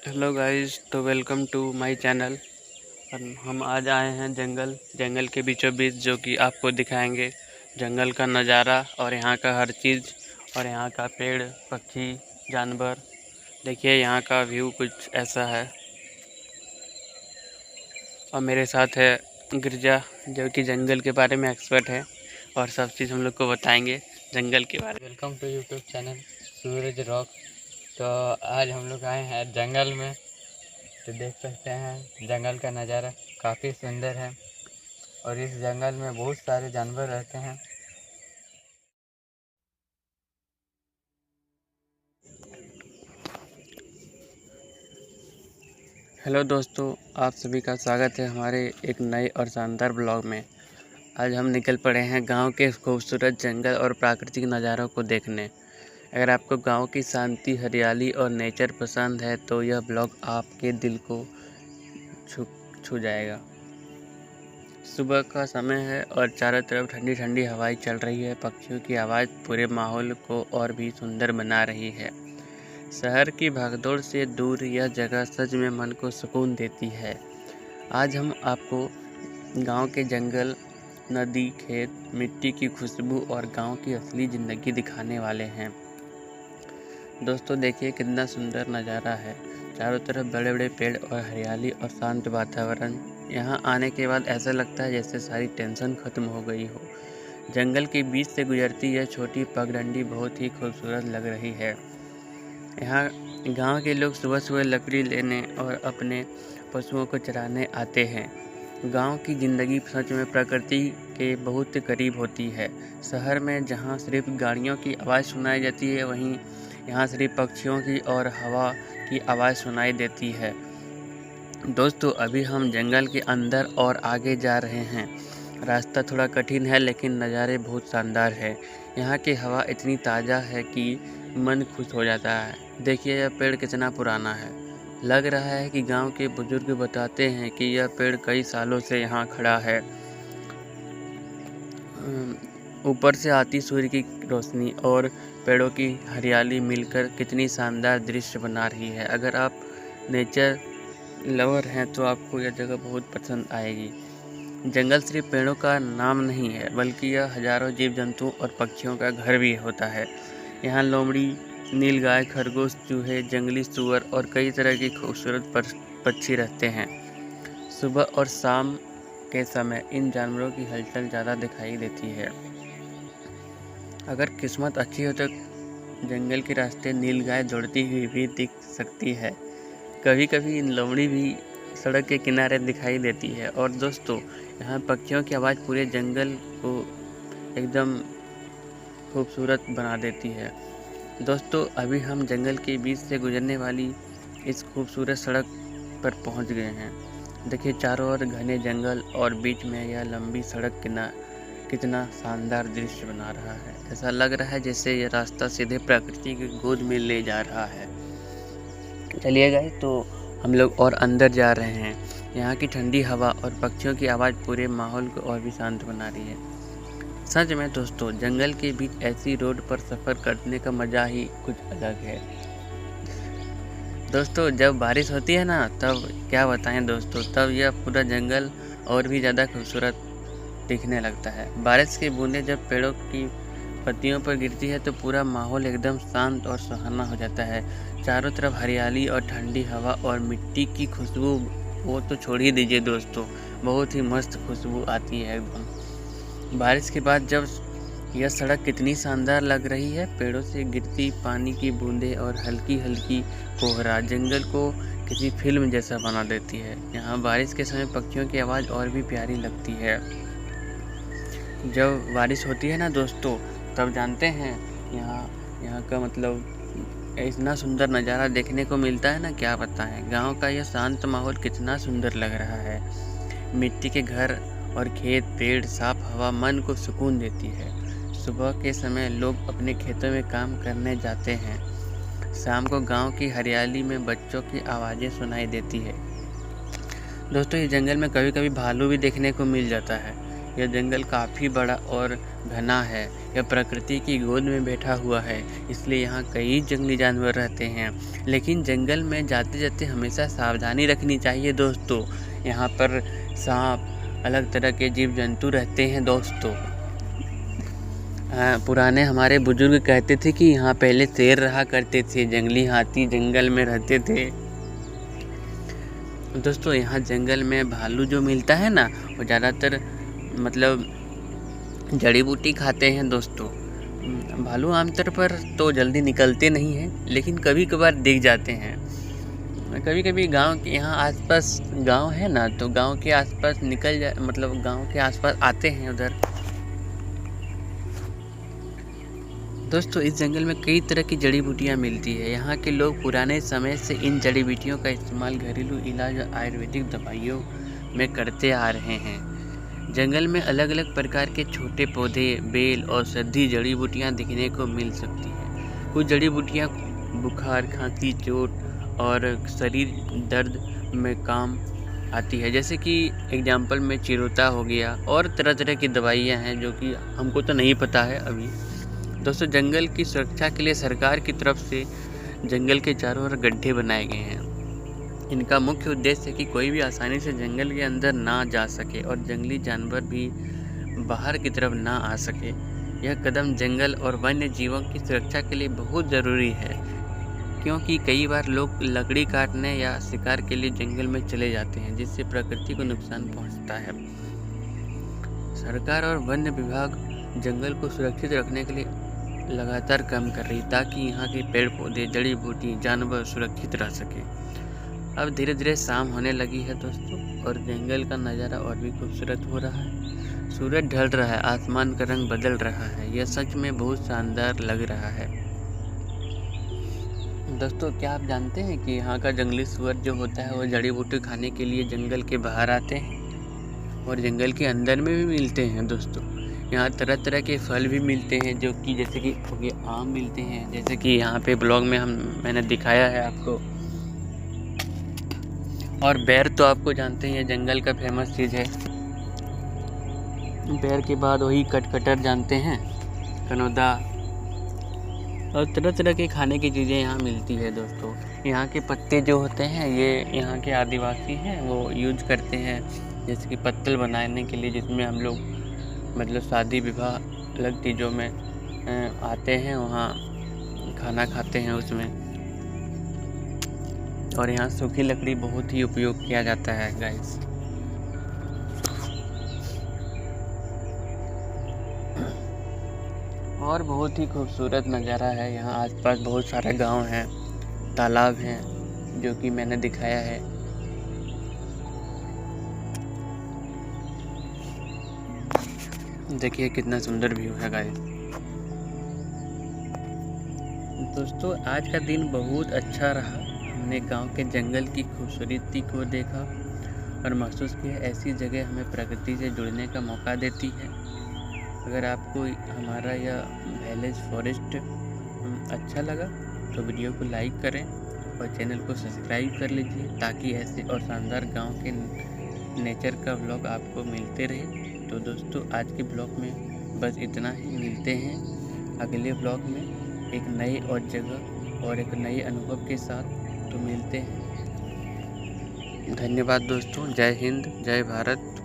Hello guys, तो welcome to my channel. हम आज आए हैं जंगल के बीचों बीच, जो कि आपको दिखाएंगे जंगल का नज़ारा और यहाँ का हर चीज़ और यहाँ का पेड़ पक्षी जानवर। देखिए यहाँ का व्यू कुछ ऐसा है। और मेरे साथ है गिरजा, जो कि जंगल के बारे में एक्सपर्ट है और सब चीज़ हम लोग को बताएंगे जंगल के बारे में। Welcome to YouTube channel Suraj Rock. तो आज हम लोग आए हैं जंगल में। तो देख सकते हैं जंगल का नज़ारा काफ़ी सुंदर है और इस जंगल में बहुत सारे जानवर रहते हैं। हेलो दोस्तों, आप सभी का स्वागत है हमारे एक नए और शानदार ब्लॉग में। आज हम निकल पड़े हैं गांव के खूबसूरत जंगल और प्राकृतिक नज़ारों को देखने। अगर आपको गांव की शांति, हरियाली और नेचर पसंद है तो यह ब्लॉग आपके दिल को छू जाएगा। सुबह का समय है और चारों तरफ ठंडी ठंडी हवाएं चल रही है। पक्षियों की आवाज़ पूरे माहौल को और भी सुंदर बना रही है। शहर की भागदौड़ से दूर यह जगह सच में मन को सुकून देती है। आज हम आपको गांव के जंगल, नदी, खेत, मिट्टी की खुशबू और गांव की असली ज़िंदगी दिखाने वाले हैं। दोस्तों देखिए कितना सुंदर नज़ारा है। चारों तरफ बड़े बड़े पेड़ और हरियाली और शांत वातावरण। यहाँ आने के बाद ऐसा लगता है जैसे सारी टेंशन ख़त्म हो गई हो। जंगल के बीच से गुजरती यह छोटी पगडंडी बहुत ही खूबसूरत लग रही है। यहाँ गांव के लोग सुबह सुबह लकड़ी लेने और अपने पशुओं को चराने आते हैं। गांव की ज़िंदगी सच में प्रकृति के बहुत करीब होती है। शहर में जहां सिर्फ गाड़ियों की आवाज़ सुनाई देती है, वहीं यहाँ सिर्फ पक्षियों की और हवा की आवाज़ सुनाई देती है। दोस्तों अभी हम जंगल के अंदर और आगे जा रहे हैं। रास्ता थोड़ा कठिन है लेकिन नज़ारे बहुत शानदार है। यहाँ की हवा इतनी ताज़ा है कि मन खुश हो जाता है। देखिए यह पेड़ कितना पुराना है। लग रहा है कि गांव के बुजुर्ग बताते हैं कि यह पेड़ कई सालों से यहाँ खड़ा है। ऊपर से आती सूर्य की रोशनी और पेड़ों की हरियाली मिलकर कितनी शानदार दृश्य बना रही है। अगर आप नेचर लवर हैं तो आपको यह जगह बहुत पसंद आएगी। जंगल सिर्फ पेड़ों का नाम नहीं है, बल्कि यह हजारों जीव जंतु और पक्षियों का घर भी होता है। यहाँ लोमड़ी, नीलगाय, खरगोश, चूहे, जंगली सूअर और कई तरह के खूबसूरत पक्षी रहते हैं। सुबह और शाम के समय इन जानवरों की हलचल ज़्यादा दिखाई देती है। अगर किस्मत अच्छी हो तो जंगल के रास्ते नीलगाय दौड़ती हुई भी दिख सकती है। कभी कभी इन लोमड़ी भी सड़क के किनारे दिखाई देती है। और दोस्तों यहाँ पक्षियों की आवाज़ पूरे जंगल को एकदम खूबसूरत बना देती है। दोस्तों अभी हम जंगल के बीच से गुजरने वाली इस खूबसूरत सड़क पर पहुंच गए हैं। देखिए चारों ओर घने जंगल और बीच में यह लंबी सड़क कितना शानदार दृश्य बना रहा है। ऐसा लग रहा है जैसे यह रास्ता सीधे प्रकृति की गोद में ले जा रहा है। चलिए गाइस, तो हम लोग और अंदर जा रहे हैं। यहाँ की ठंडी हवा और पक्षियों की आवाज़ पूरे माहौल को और भी शांत बना रही है। सच में दोस्तों जंगल के बीच ऐसी रोड पर सफ़र करने का मज़ा ही कुछ अलग है। दोस्तों जब बारिश होती है ना, तब क्या बताएं दोस्तों, तब यह पूरा जंगल और भी ज़्यादा खूबसूरत दिखने लगता है। बारिश की बूंदें जब पेड़ों की पत्तियों पर गिरती है तो पूरा माहौल एकदम शांत और सुहाना हो जाता है। चारों तरफ हरियाली और ठंडी हवा और मिट्टी की खुशबू, वो तो छोड़ ही दीजिए दोस्तों, बहुत ही मस्त खुशबू आती है एकदम। बारिश के बाद जब यह सड़क कितनी शानदार लग रही है। पेड़ों से गिरती पानी की बूंदें और हल्की हल्की कोहरा जंगल को किसी फिल्म जैसा बना देती है। यहाँ बारिश के समय पक्षियों की आवाज़ और भी प्यारी लगती है। जब बारिश होती है ना दोस्तों, तब जानते हैं यहाँ का मतलब इतना सुंदर नज़ारा देखने को मिलता है ना, क्या बताएं। गांव का यह शांत माहौल कितना सुंदर लग रहा है। मिट्टी के घर और खेत, पेड़, साफ हवा मन को सुकून देती है। सुबह के समय लोग अपने खेतों में काम करने जाते हैं। शाम को गांव की हरियाली में बच्चों की आवाज़ें सुनाई देती है। दोस्तों ये जंगल में कभी कभी भालू भी देखने को मिल जाता है, यह जंगल काफ़ी बड़ा और घना है। यह प्रकृति की गोद में बैठा हुआ है, इसलिए यहाँ कई जंगली जानवर रहते हैं। लेकिन जंगल में जाते जाते हमेशा सावधानी रखनी चाहिए दोस्तों। यहाँ पर सांप, अलग तरह के जीव जंतु रहते हैं दोस्तों। पुराने हमारे बुजुर्ग कहते थे कि यहाँ पहले शेर रहा करते थे, जंगली हाथी जंगल में रहते थे। दोस्तों यहाँ जंगल में भालू जो मिलता है ना, वो ज़्यादातर मतलब जड़ी बूटी खाते हैं दोस्तों। भालू आमतौर पर तो जल्दी निकलते नहीं हैं, लेकिन कभी कभार दिख जाते हैं। कभी कभी गांव के यहाँ आसपास गांव है ना, तो गांव के आसपास मतलब गांव के आसपास आते हैं उधर। दोस्तों इस जंगल में कई तरह की जड़ी बूटियाँ मिलती है। यहाँ के लोग पुराने समय से इन जड़ी बूटियों का इस्तेमाल घरेलू इलाज और आयुर्वेदिक दवाइयों में करते आ रहे हैं। जंगल में अलग अलग प्रकार के छोटे पौधे, बेल, औषधि जड़ी बूटियाँ दिखने को मिल सकती हैं। कुछ जड़ी बूटियाँ बुखार, खांसी, चोट और शरीर दर्द में काम आती है, जैसे कि एग्जाम्पल में चिरोता हो गया, और तरह तरह की दवाइयाँ हैं जो कि हमको तो नहीं पता है अभी। दोस्तों जंगल की सुरक्षा के लिए सरकार की तरफ से जंगल के चारों ओर गड्ढे बनाए गए हैं। इनका मुख्य उद्देश्य है कि कोई भी आसानी से जंगल के अंदर ना जा सके और जंगली जानवर भी बाहर की तरफ ना आ सके। यह कदम जंगल और वन्य जीवों की सुरक्षा के लिए बहुत ज़रूरी है, क्योंकि कई बार लोग लकड़ी काटने या शिकार के लिए जंगल में चले जाते हैं, जिससे प्रकृति को नुकसान पहुंचता है। सरकार और वन्य विभाग जंगल को सुरक्षित रखने के लिए लगातार काम कर रही, ताकि यहाँ के पेड़ पौधे, जड़ी बूटी, जानवर सुरक्षित रह सके। अब धीरे धीरे शाम होने लगी है दोस्तों, और जंगल का नज़ारा और भी खूबसूरत हो रहा है। सूरज ढल रहा है, आसमान का रंग बदल रहा है। यह सच में बहुत शानदार लग रहा है। दोस्तों क्या आप जानते हैं कि यहाँ का जंगली सुअर जो होता है वो जड़ी बूटी खाने के लिए जंगल के बाहर आते हैं और जंगल के अंदर में भी मिलते हैं दोस्तों। यहाँ तरह तरह के फल भी मिलते हैं, जो कि जैसे कि ये आम मिलते हैं, जैसे कि यहाँ पे ब्लॉग में मैंने दिखाया है आपको। और बेर तो आपको जानते हैं जंगल का फेमस चीज़ है। बेर के बाद वही कटकटर जानते हैं, कनौदा, और तरह तरह के खाने की चीज़ें यहाँ मिलती है दोस्तों। यहाँ के पत्ते जो होते हैं ये यहाँ के आदिवासी हैं वो यूज करते हैं, जैसे कि पत्तल बनाने के लिए, जिसमें हम लोग मतलब शादी विवाह अलग चीज़ों में आते हैं, वहाँ खाना खाते हैं उसमें। और यहाँ सूखी लकड़ी बहुत ही उपयोग किया जाता है गाइस। और बहुत ही खूबसूरत नज़ारा है। यहाँ आसपास बहुत सारे गांव हैं, तालाब हैं, जो कि मैंने दिखाया है। देखिए कितना सुंदर व्यू है गाइस। दोस्तों आज का दिन बहुत अच्छा रहा। हमने गांव के जंगल की खूबसूरती को देखा और महसूस किया। ऐसी जगह हमें प्रकृति से जुड़ने का मौका देती है। अगर आपको हमारा यह विलेज फॉरेस्ट अच्छा लगा तो वीडियो को लाइक करें और चैनल को सब्सक्राइब कर लीजिए, ताकि ऐसे और शानदार गांव के नेचर का व्लॉग आपको मिलते रहे। तो दोस्तों आज के ब्लॉग में बस इतना ही। मिलते हैं अगले ब्लॉग में एक नई और जगह और एक नए अनुभव के साथ। तो मिलते हैं। धन्यवाद दोस्तों। जय हिंद, जय भारत।